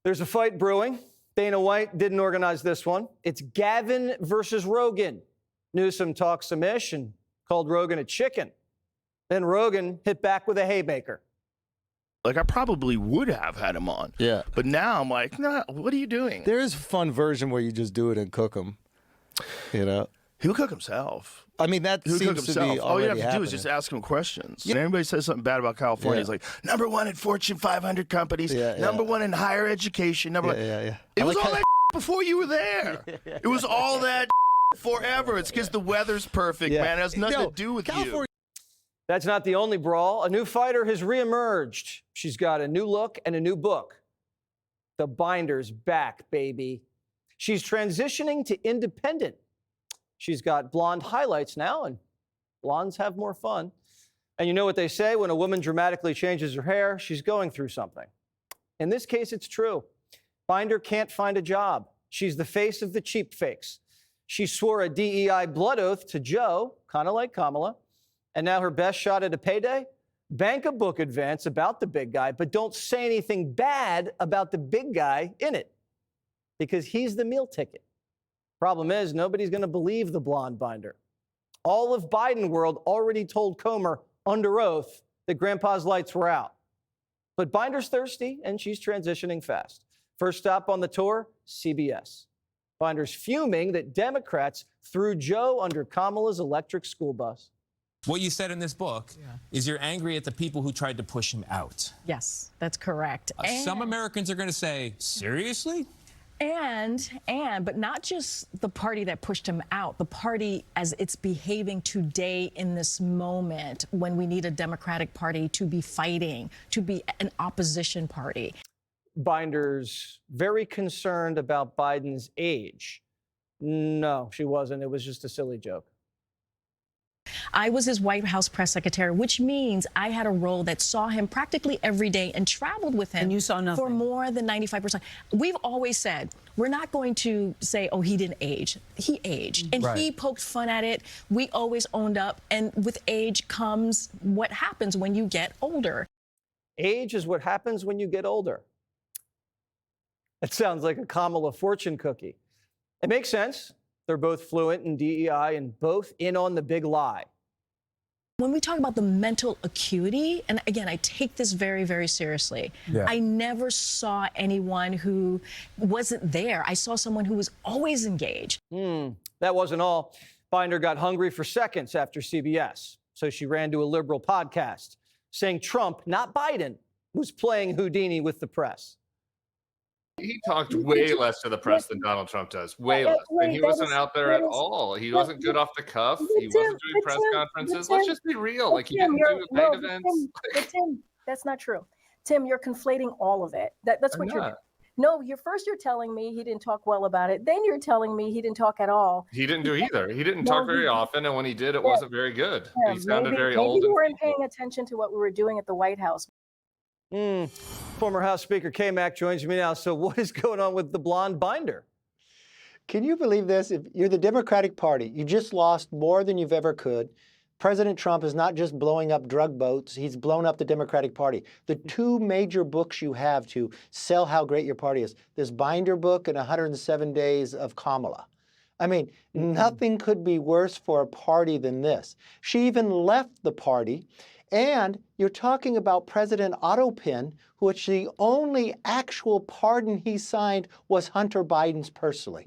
There's a fight brewing. Dana White didn't organize this one. It's Gavin versus Rogan. Newsom talked some ish and called Rogan a chicken. Then Rogan hit back with a haymaker. Like, I probably would have had him on. Yeah. But now I'm like, nah, what are you doing? There is a fun version where you just do it and cook them, you know? He'll cook himself. I mean, that He'll seems cook to be himself. All you have to happening. do is just ask him questions. And anybody says something bad about California, he's like, #1 in Fortune 500 companies, #1 in higher education, #1. Yeah. It was all that before you were there. It was all that forever. It's because the weather's perfect, man. It has nothing to do with you. That's not the only brawl. A new fighter has reemerged. She's got a new look and a new book. The Binder's back, baby. She's transitioning to independent. She's got blonde highlights now, and blondes have more fun. And you know what they say, when a woman dramatically changes her hair, she's going through something. In this case, it's true. Binder can't find a job. She's the face of the cheap fakes. She swore a DEI blood oath to Joe, kind of like Kamala. And now her best shot at a payday? Bank a book advance about the big guy, but don't say anything bad about the big guy in it, because he's the meal ticket. Problem is, nobody's going to believe the blonde Binder. All of Biden world already told Comer under oath that Grandpa's lights were out. But Binder's thirsty, and she's transitioning fast. First stop on the tour, CBS. Binder's fuming that Democrats threw Joe under Kamala's electric school bus. What you said in this book is you're angry at the people who tried to push him out. Yes, that's correct. Some Americans are going to say, seriously? But not just the party that pushed him out, the party as it's behaving today in this moment when we need a Democratic Party to be fighting, to be an opposition party. Binder's very concerned about Biden's age. No, she wasn't. It was just a silly joke. I was his White House press secretary, which means I had a role that saw him practically every day and traveled with him. And you saw nothing. For more than 95%. We've always said, we're not going to say, oh, he didn't age. He aged. And he poked fun at it. We always owned up. And with age comes what happens when you get older. Age is what happens when you get older. That sounds like a Kamala fortune cookie. It makes sense. They're both fluent in DEI and both in on the big lie. When we talk about the mental acuity, and again, I take this very, very seriously. I never saw anyone who wasn't there. I saw someone who was always engaged. That wasn't all. Binder got hungry for seconds after CBS. So she ran to a liberal podcast saying Trump, not Biden, was playing Houdini with the press. He talked way less to the press than Donald Trump does. Way less. And he wasn't out there at all. He wasn't good off the cuff. He wasn't doing press conferences. Let's just be real. Like, he didn't do paid events. Tim, that's not true. Tim, you're conflating all of it. That's what you're doing. No, you're telling me he didn't talk well about it. Then you're telling me he didn't talk at all. He didn't do either. He didn't talk very often. And when he did, it wasn't very good. He sounded very old. Maybe you weren't paying attention to what we were doing at the White House. Former House Speaker K-Mac joins me now. So what is going on with the blonde Binder? Can you believe this? If you're the Democratic Party, you just lost more than you've ever could. President Trump is not just blowing up drug boats, he's blown up the Democratic Party. The two major books you have to sell how great your party is, this Binder book and 107 Days of Kamala. I mean, nothing could be worse for a party than this. She even left the party. And you're talking about President Otto Penn, which the only actual pardon he signed was Hunter Biden's personally.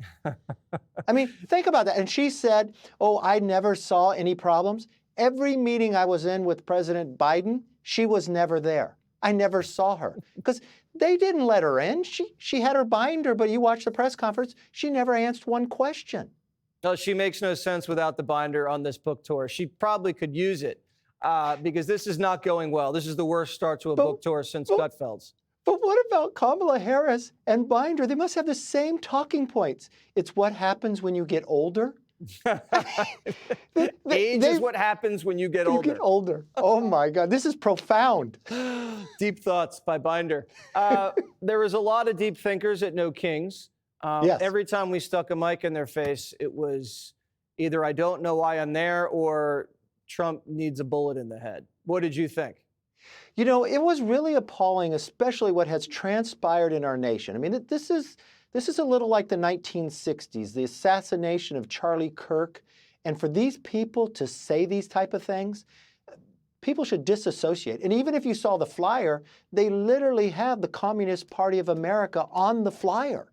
I mean, think about that. And she said, oh, I never saw any problems. Every meeting I was in with President Biden, she was never there. I never saw her because they didn't let her in. She had her binder, but you watch the press conference, she never answered one question. No, she makes no sense without the binder on this book tour. She probably could use it. Because this is not going well. This is the worst start to a book tour since Gutfeld's. But what about Kamala Harris and Binder? They must have the same talking points. It's what happens when you get older. Age is what happens when you get older. You get older. Oh, my God. This is profound. Deep thoughts by Binder. There was a lot of deep thinkers at No Kings. Every time we stuck a mic in their face, it was either I don't know why I'm there or Trump needs a bullet in the head. What did you think? You know, it was really appalling, especially what has transpired in our nation. I mean, this is a little like the 1960s, the assassination of Charlie Kirk. And for these people to say these type of things, people should disassociate. And even if you saw the flyer, they literally have the Communist Party of America on the flyer.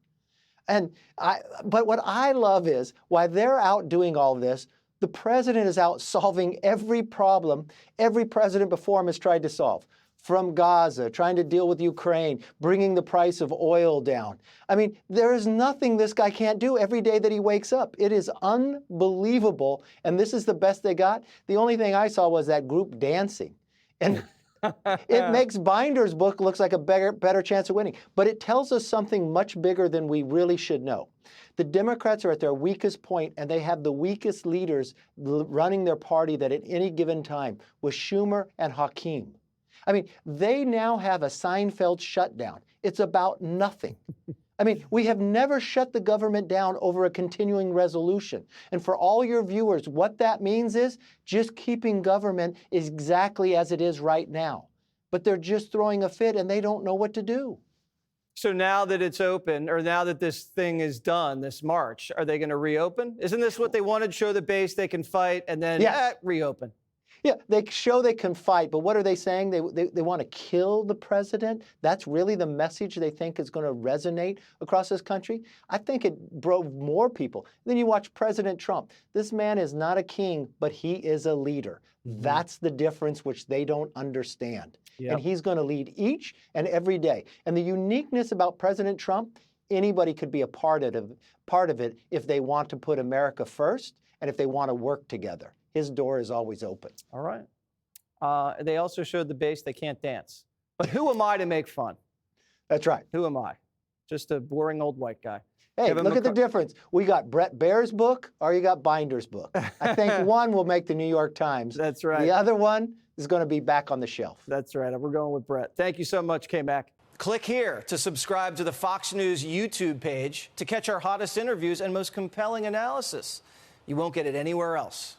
But what I love is, while they're out doing all this, the president is out solving every problem every president before him has tried to solve. From Gaza, trying to deal with Ukraine, bringing the price of oil down. I mean, there is nothing this guy can't do every day that he wakes up. It is unbelievable, and this is the best they got. The only thing I saw was that group dancing. And it makes Binder's book looks like a better chance of winning. But it tells us something much bigger than we really should know. The Democrats are at their weakest point, and they have the weakest leaders running their party that at any given time was Schumer and Hakeem. I mean, they now have a Seinfeld shutdown. It's about nothing. I mean, we have never shut the government down over a continuing resolution. And for all your viewers, what that means is just keeping government exactly as it is right now. But they're just throwing a fit and they don't know what to do. So now that it's open, or now that this thing is done, this march, are they going to reopen? Isn't this what they wanted? Show the base they can fight and then reopen. Yeah, they show they can fight, but what are they saying? They want to kill the president? That's really the message they think is going to resonate across this country? I think it drove more people. Then you watch President Trump. This man is not a king, but he is a leader. Mm-hmm. That's the difference which they don't understand. Yep. And he's going to lead each and every day. And the uniqueness about President Trump, anybody could be a part of it if they want to put America first and if they want to work together. His door is always open. All right. They also showed the base they can't dance. But who am I to make fun? That's right. Who am I? Just a boring old white guy. Hey, Kevin look at the difference. We got Brett Baer's book or you got Binder's book. I think one will make the New York Times. That's right. The other one is going to be back on the shelf. That's right. We're going with Brett. Thank you so much, K-Mac. Click here to subscribe to the Fox News YouTube page to catch our hottest interviews and most compelling analysis. You won't get it anywhere else.